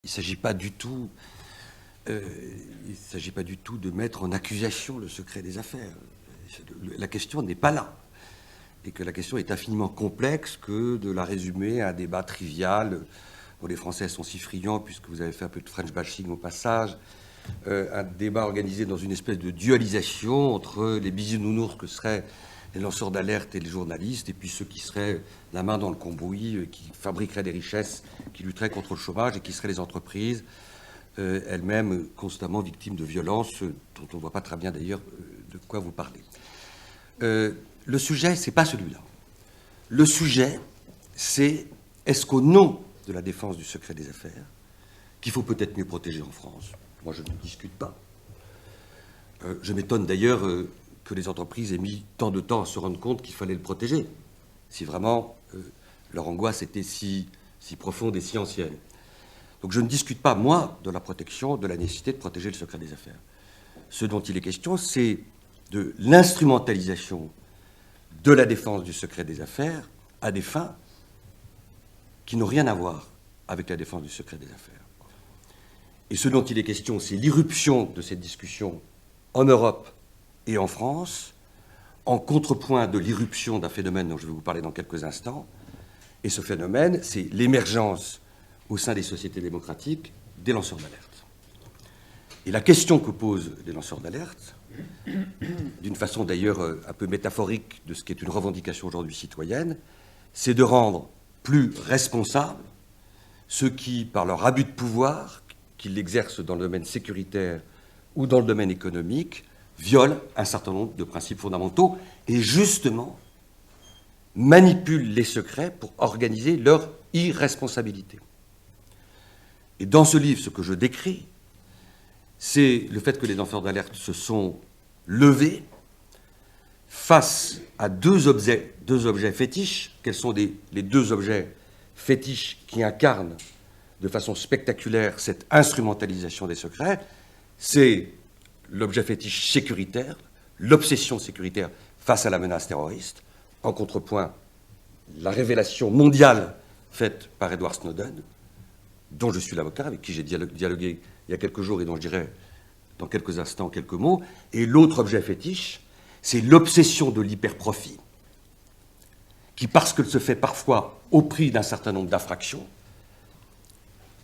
il ne s'agit pas du tout de mettre en accusation le secret des affaires. La question n'est pas là. Et que la question est infiniment complexe que de la résumer à un débat trivial dont les Français sont si friands, puisque vous avez fait un peu de French bashing au passage, un débat organisé dans une espèce de dualisation entre les bisounours que seraient les lanceurs d'alerte et les journalistes, et puis ceux qui seraient la main dans le cambouis, qui fabriqueraient des richesses, qui lutteraient contre le chômage, et qui seraient les entreprises, elles-mêmes constamment victimes de violences, dont on ne voit pas très bien d'ailleurs de quoi vous parlez. Le sujet, ce n'est pas celui-là. Le sujet, c'est est-ce qu'au nom de la défense du secret des affaires, qu'il faut peut-être mieux protéger en France, moi je ne discute pas. Je m'étonne d'ailleurs que les entreprises aient mis tant de temps à se rendre compte qu'il fallait le protéger, si vraiment leur angoisse était si profonde et si ancienne. Donc je ne discute pas, moi, de la protection, de la nécessité de protéger le secret des affaires. Ce dont il est question, c'est de l'instrumentalisation de la défense du secret des affaires à des fins qui n'ont rien à voir avec la défense du secret des affaires. Et ce dont il est question, c'est l'irruption de cette discussion en Europe et en France, en contrepoint de l'irruption d'un phénomène dont je vais vous parler dans quelques instants. Et ce phénomène, c'est l'émergence au sein des sociétés démocratiques des lanceurs d'alerte. Et la question que posent les lanceurs d'alerte, d'une façon d'ailleurs un peu métaphorique de ce qui est une revendication aujourd'hui citoyenne, c'est de rendre plus responsables ceux qui, par leur abus de pouvoir, qu'ils l'exercent dans le domaine sécuritaire ou dans le domaine économique, violent un certain nombre de principes fondamentaux et justement manipulent les secrets pour organiser leur irresponsabilité. Et dans ce livre, ce que je décris, c'est le fait que les lanceurs d'alerte se sont levés face à deux objets fétiches. Quels sont les deux objets fétiches qui incarnent de façon spectaculaire cette instrumentalisation des secrets? C'est l'objet fétiche sécuritaire, l'obsession sécuritaire face à la menace terroriste. En contrepoint, la révélation mondiale faite par Edward Snowden, dont je suis l'avocat, avec qui j'ai dialogué il y a quelques jours et dont je dirai dans quelques instants quelques mots. Et l'autre objet fétiche, c'est l'obsession de l'hyperprofit, qui, parce qu'elle se fait parfois au prix d'un certain nombre d'infractions,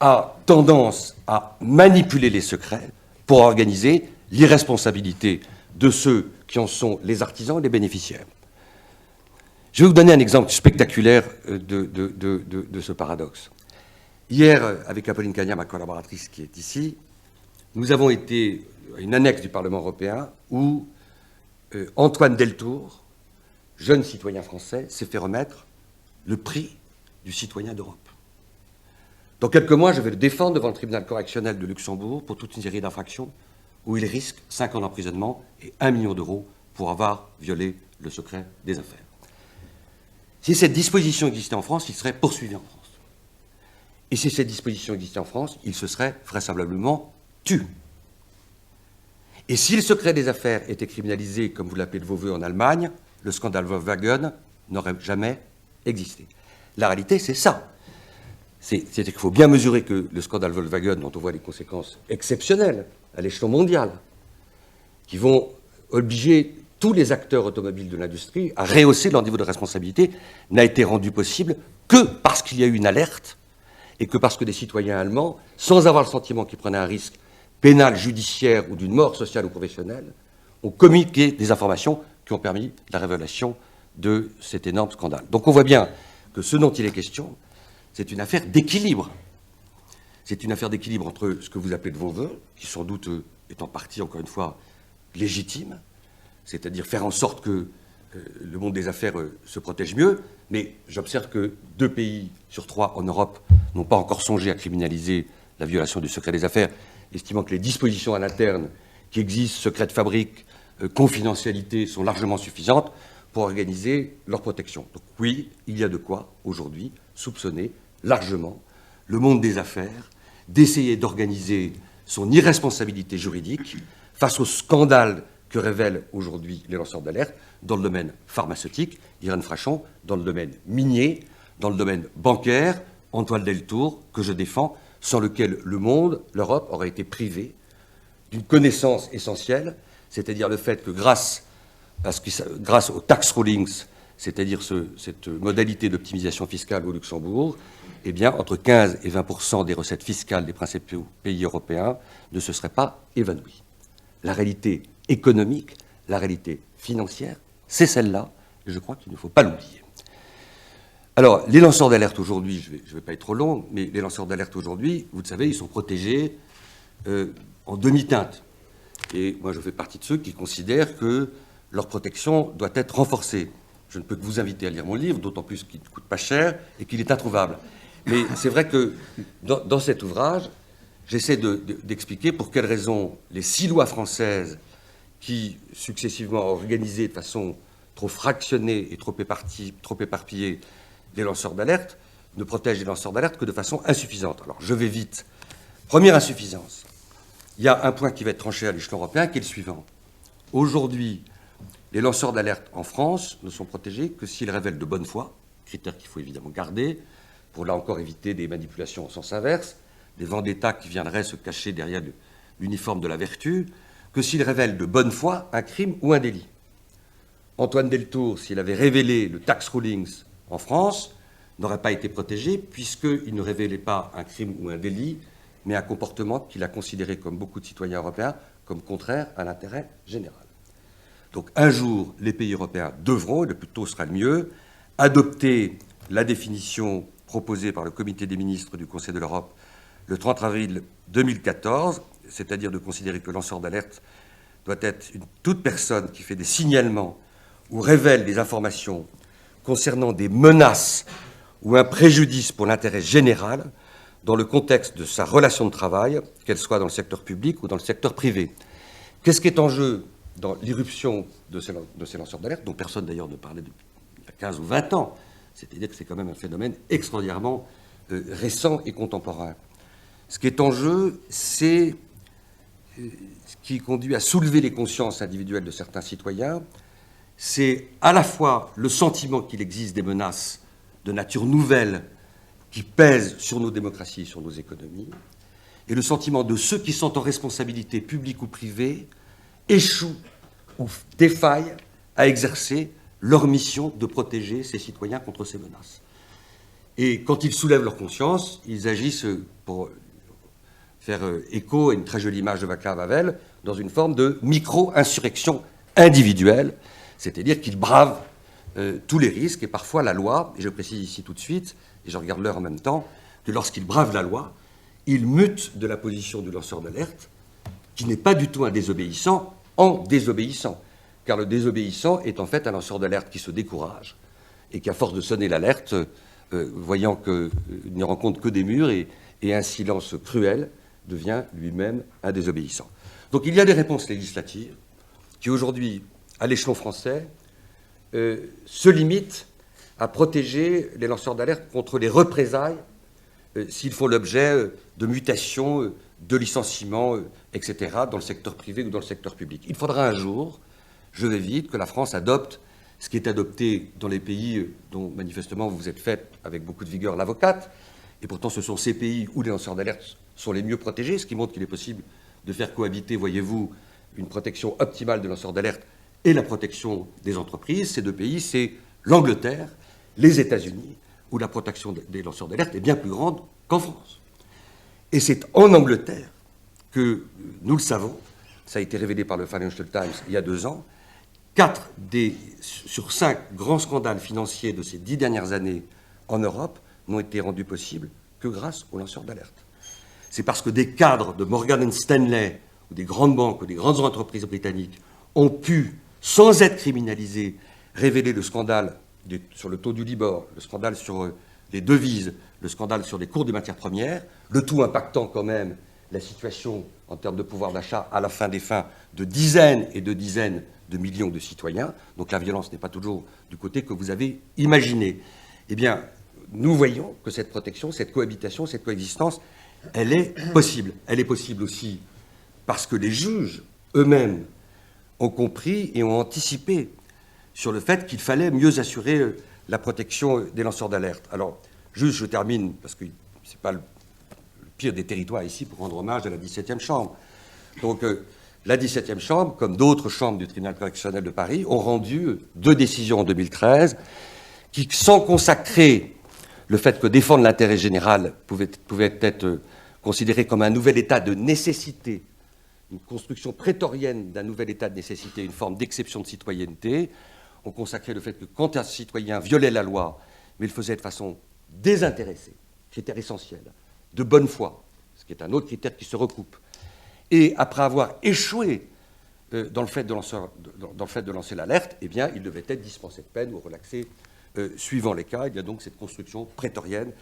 a tendance à manipuler les secrets pour organiser l'irresponsabilité de ceux qui en sont les artisans et les bénéficiaires. Je vais vous donner un exemple spectaculaire de ce paradoxe. Hier, avec Apolline Cagna, ma collaboratrice qui est ici, nous avons été à une annexe du Parlement européen où Antoine Deltour, jeune citoyen français, s'est fait remettre le prix du citoyen d'Europe. Dans quelques mois, je vais le défendre devant le tribunal correctionnel de Luxembourg pour toute une série d'infractions où il risque 5 ans d'emprisonnement et 1 million d'euros pour avoir violé le secret des affaires. Si cette disposition existait en France, il serait poursuivi en France. Et si cette disposition existait en France, il se serait vraisemblablement tu. Et si le secret des affaires était criminalisé, comme vous l'appelez de vos voeux en Allemagne, le scandale Volkswagen n'aurait jamais existé. La réalité, c'est ça. C'est qu'il faut bien mesurer que le scandale Volkswagen, dont on voit les conséquences exceptionnelles à l'échelon mondial, qui vont obliger tous les acteurs automobiles de l'industrie à rehausser leur niveau de responsabilité, n'a été rendu possible que parce qu'il y a eu une alerte et que parce que des citoyens allemands, sans avoir le sentiment qu'ils prenaient un risque pénal, judiciaire ou d'une mort sociale ou professionnelle, ont communiqué des informations qui ont permis la révélation de cet énorme scandale. Donc on voit bien que ce dont il est question, c'est une affaire d'équilibre. C'est une affaire d'équilibre entre ce que vous appelez de vos voeux, qui sans doute est en partie, encore une fois, légitime, c'est-à-dire faire en sorte que le monde des affaires se protège mieux, mais j'observe que 2 pays sur 3 en Europe n'ont pas encore songé à criminaliser la violation du secret des affaires, estimant que les dispositions à l'interne qui existent, secret de fabrique, confidentialité, sont largement suffisantes pour organiser leur protection. Donc oui, il y a de quoi, aujourd'hui, soupçonner largement le monde des affaires d'essayer d'organiser son irresponsabilité juridique face au scandale que révèlent aujourd'hui les lanceurs d'alerte dans le domaine pharmaceutique, Irène Frachon, dans le domaine minier, dans le domaine bancaire, Antoine Deltour, que je défends, sans lequel le monde, l'Europe, aurait été privée d'une connaissance essentielle, c'est-à-dire le fait que grâce aux tax rulings, c'est-à-dire cette modalité d'optimisation fiscale au Luxembourg, eh bien, entre 15 et 20% des recettes fiscales des principaux pays européens ne se seraient pas évanouies. La réalité économique, la réalité financière, c'est celle-là, et je crois qu'il ne faut pas l'oublier. Alors, les lanceurs d'alerte aujourd'hui, je ne vais pas être trop long, mais les lanceurs d'alerte aujourd'hui, vous le savez, ils sont protégés en demi-teinte. Et moi, je fais partie de ceux qui considèrent que leur protection doit être renforcée. Je ne peux que vous inviter à lire mon livre, d'autant plus qu'il ne coûte pas cher et qu'il est introuvable. Mais c'est vrai que dans cet ouvrage, j'essaie d'expliquer pour quelles raisons les 6 lois françaises qui, successivement organisées de façon trop fractionnée et trop éparpillée les lanceurs d'alerte, ne protègent les lanceurs d'alerte que de façon insuffisante. Alors, je vais vite. Première insuffisance. Il y a un point qui va être tranché à l'échelon européen, qui est le suivant. Aujourd'hui, les lanceurs d'alerte en France ne sont protégés que s'ils révèlent de bonne foi, critère qu'il faut évidemment garder, pour là encore éviter des manipulations au sens inverse, des vendettas qui viendraient se cacher derrière l'uniforme de la vertu, que s'ils révèlent de bonne foi un crime ou un délit. Antoine Deltour, s'il avait révélé le tax rulings en France, n'aurait pas été protégé puisqu'il ne révélait pas un crime ou un délit, mais un comportement qu'il a considéré, comme beaucoup de citoyens européens, comme contraire à l'intérêt général. Donc un jour, les pays européens devront, et le plus tôt sera le mieux, adopter la définition proposée par le Comité des ministres du Conseil de l'Europe le 30 avril 2014, c'est-à-dire de considérer que lanceur d'alerte doit être toute personne qui fait des signalements ou révèle des informations concernant des menaces ou un préjudice pour l'intérêt général dans le contexte de sa relation de travail, qu'elle soit dans le secteur public ou dans le secteur privé. Qu'est-ce qui est en jeu dans l'irruption de ces lanceurs d'alerte, dont personne d'ailleurs ne parlait depuis il y a 15 ou 20 ans, c'est-à-dire que c'est quand même un phénomène extraordinairement récent et contemporain. Ce qui est en jeu, c'est ce qui conduit à soulever les consciences individuelles de certains citoyens, c'est à la fois le sentiment qu'il existe des menaces de nature nouvelle qui pèsent sur nos démocraties et sur nos économies, et le sentiment de ceux qui sont en responsabilité publique ou privée échouent ou défaillent à exercer leur mission de protéger ces citoyens contre ces menaces. Et quand ils soulèvent leur conscience, ils agissent, pour faire écho à une très jolie image de Václav Havel, dans une forme de micro-insurrection individuelle, c'est-à-dire qu'ils bravent tous les risques et parfois la loi, et je précise ici tout de suite, et je regarde l'heure en même temps, que lorsqu'ils bravent la loi, ils mutent de la position du lanceur d'alerte, qui n'est pas du tout un désobéissant, en désobéissant. Car le désobéissant est en fait un lanceur d'alerte qui se décourage et qui, à force de sonner l'alerte, voyant qu'il ne rencontre que des murs et un silence cruel, devient lui-même un désobéissant. Donc il y a des réponses législatives qui aujourd'hui, à l'échelon français, se limitent à protéger les lanceurs d'alerte contre les représailles s'ils font l'objet de mutations, de licenciements, etc., dans le secteur privé ou dans le secteur public. Il faudra un jour, je vais vite, que la France adopte ce qui est adopté dans les pays dont manifestement vous êtes fait avec beaucoup de vigueur l'avocate, et pourtant ce sont ces pays où les lanceurs d'alerte sont les mieux protégés, ce qui montre qu'il est possible de faire cohabiter, voyez-vous, une protection optimale des lanceurs d'alerte et la protection des entreprises. Ces deux pays, c'est l'Angleterre, les États-Unis, où la protection des lanceurs d'alerte est bien plus grande qu'en France. Et c'est en Angleterre que, nous le savons, ça a été révélé par le Financial Times il y a 2 ans, 4 sur 5 grands scandales financiers de ces 10 dernières années en Europe n'ont été rendus possibles que grâce aux lanceurs d'alerte. C'est parce que des cadres de Morgan Stanley, ou des grandes banques, ou des grandes entreprises britanniques ont pu, sans être criminalisés, révéler le scandale sur le taux du Libor, le scandale sur les devises, le scandale sur les cours des matières premières, le tout impactant quand même la situation en termes de pouvoir d'achat à la fin des fins de dizaines et de dizaines de millions de citoyens. Donc la violence n'est pas toujours du côté que vous avez imaginé. Eh bien, nous voyons que cette protection, cette cohabitation, cette coexistence, elle est possible. Elle est possible aussi parce que les juges eux-mêmes ont compris et ont anticipé sur le fait qu'il fallait mieux assurer la protection des lanceurs d'alerte. Alors, juste, je termine, parce que ce n'est pas le pire des territoires ici pour rendre hommage à la 17e chambre. Donc, la 17e chambre, comme d'autres chambres du tribunal correctionnel de Paris, ont rendu 2 décisions en 2013 qui, sans consacrer le fait que défendre l'intérêt général pouvait être considéré comme un nouvel état de nécessité, une construction prétorienne d'un nouvel état de nécessité, une forme d'exception de citoyenneté, ont consacré le fait que quand un citoyen violait la loi, mais il le faisait de façon désintéressée, critère essentiel, de bonne foi, ce qui est un autre critère qui se recoupe, et après avoir échoué dans le fait de lancer l'alerte, eh bien, il devait être dispensé de peine ou relaxé suivant les cas. Il y a donc cette construction prétorienne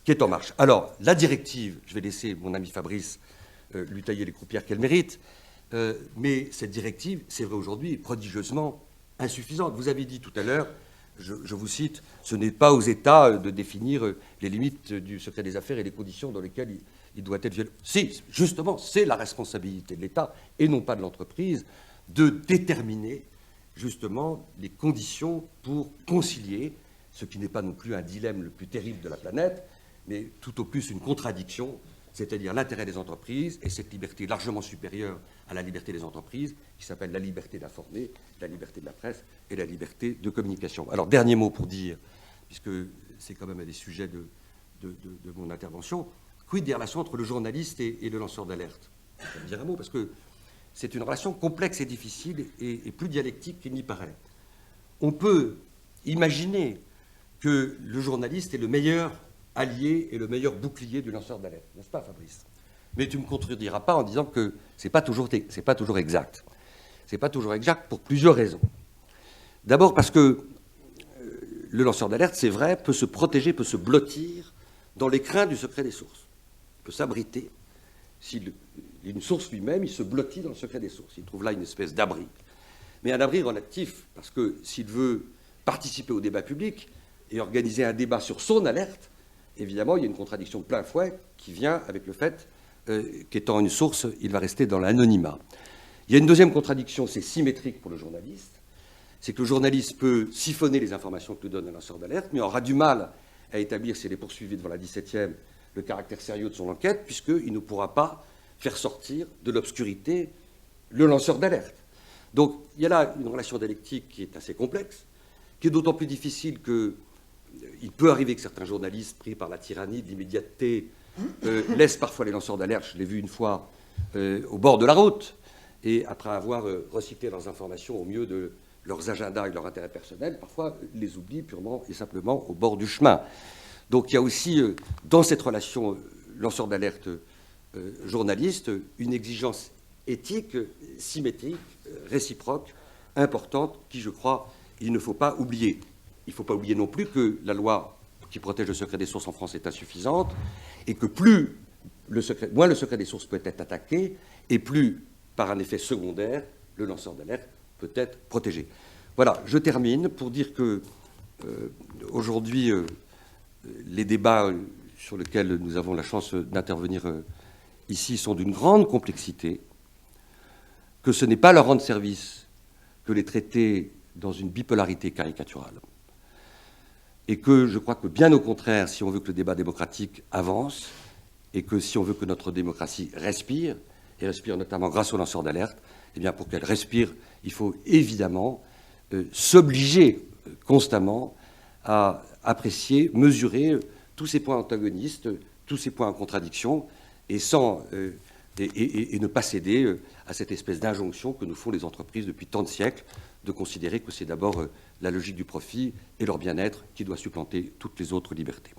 qui est en marche. Alors, la directive, je vais laisser mon ami Fabrice lui tailler les croupières qu'elle mérite, mais cette directive, c'est vrai aujourd'hui, est prodigieusement insuffisante. Vous avez dit tout à l'heure, je vous cite, ce n'est pas aux États de définir les limites du secret des affaires et les conditions dans lesquelles il doit être violé. Si, justement, c'est la responsabilité de l'État et non pas de l'entreprise de déterminer justement les conditions pour concilier, ce qui n'est pas non plus un dilemme le plus terrible de la planète, mais tout au plus une contradiction, c'est-à-dire l'intérêt des entreprises et cette liberté largement supérieure à la liberté des entreprises, qui s'appelle la liberté d'informer, la liberté de la presse et la liberté de communication. Alors, dernier mot pour dire, puisque c'est quand même un des sujets de mon intervention, quid des relations entre le journaliste et le lanceur d'alerte? Je vais dire un mot, parce que c'est une relation complexe et difficile et plus dialectique qu'il n'y paraît. On peut imaginer que le journaliste est le meilleur allié et le meilleur bouclier du lanceur d'alerte, n'est-ce pas, Fabrice? Mais tu ne me contrediras pas en disant que ce n'est pas toujours exact. Ce n'est pas toujours exact pour plusieurs raisons. D'abord parce que le lanceur d'alerte, c'est vrai, peut se protéger, peut se blottir dans les craintes du secret des sources. Il peut s'abriter. S'il est une source lui-même, il se blottit dans le secret des sources. Il trouve là une espèce d'abri. Mais un abri relatif, parce que s'il veut participer au débat public et organiser un débat sur son alerte, évidemment, il y a une contradiction de plein fouet qui vient avec le fait qu'étant une source, il va rester dans l'anonymat. Il y a une deuxième contradiction, c'est symétrique pour le journaliste, c'est que le journaliste peut siphonner les informations que lui donne un lanceur d'alerte, mais aura du mal à établir, si elle est poursuivie devant la 17e, le caractère sérieux de son enquête, puisqu'il ne pourra pas faire sortir de l'obscurité le lanceur d'alerte. Donc, il y a là une relation dialectique qui est assez complexe, qui est d'autant plus difficile qu'il peut arriver que certains journalistes, pris par la tyrannie de l'immédiateté, laissent parfois les lanceurs d'alerte, je l'ai vu une fois, au bord de la route, et après avoir recyclé leurs informations au mieux de leurs agendas et de leur intérêt personnel, parfois les oublient purement et simplement au bord du chemin. Donc il y a aussi, dans cette relation lanceur d'alerte journaliste, une exigence éthique, symétrique, réciproque, importante, qui, je crois, il ne faut pas oublier. Il ne faut pas oublier non plus que la loi qui protège le secret des sources en France est insuffisante, et que moins le secret des sources peut être attaqué, et plus, par un effet secondaire, le lanceur d'alerte peut être protégé. Voilà, je termine pour dire que aujourd'hui, les débats sur lesquels nous avons la chance d'intervenir ici sont d'une grande complexité, que ce n'est pas leur rendre service que les traiter dans une bipolarité caricaturale. Et que je crois que, bien au contraire, si on veut que le débat démocratique avance, et que si on veut que notre démocratie respire, et respire notamment grâce aux lanceurs d'alerte, eh bien pour qu'elle respire, il faut évidemment s'obliger constamment à apprécier, mesurer tous ces points antagonistes, tous ces points en contradiction, et ne pas céder à cette espèce d'injonction que nous font les entreprises depuis tant de siècles, de considérer que c'est d'abord la logique du profit et leur bien-être qui doit supplanter toutes les autres libertés.